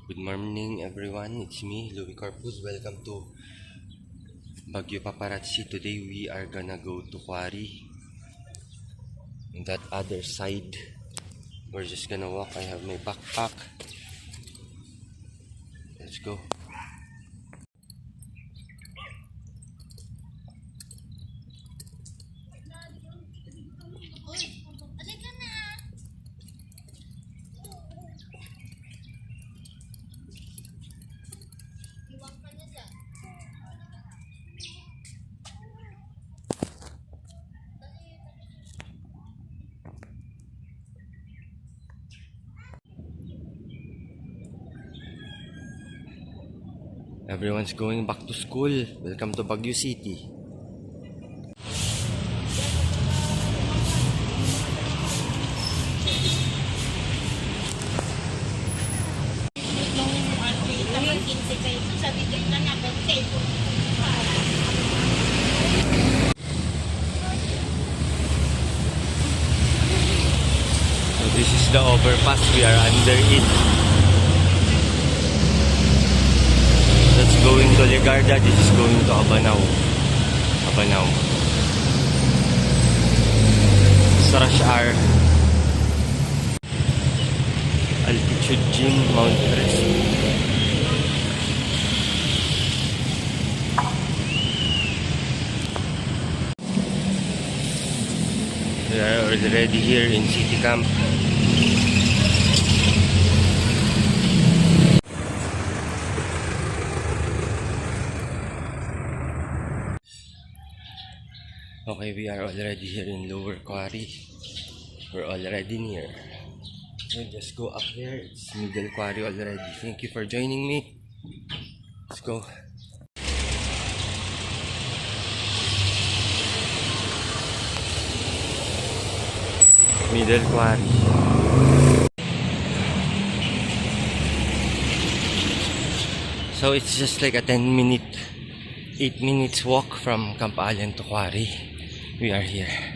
Good morning everyone, it's me, Louis Corpus. Welcome to Baguio Paparazzi. Today we are gonna go to Quarry. On that other side, we're just gonna walk. I have my backpack. Let's go. Everyone's going back to school. Welcome to Baguio City. So this is the overpass. We are under it. That's going to Legarda. This is going to Abanao. It's rush hour. Altitude Gym, Mount Everest. We are already here in City Camp. Okay, we are already here in Lower Quarry. We're already near. We'll just go up there. It's Middle Quarry already. Thank you for joining me. Let's go. Middle Quarry. So it's just like a 8 minutes walk from Camp Allen to Quarry. We are here.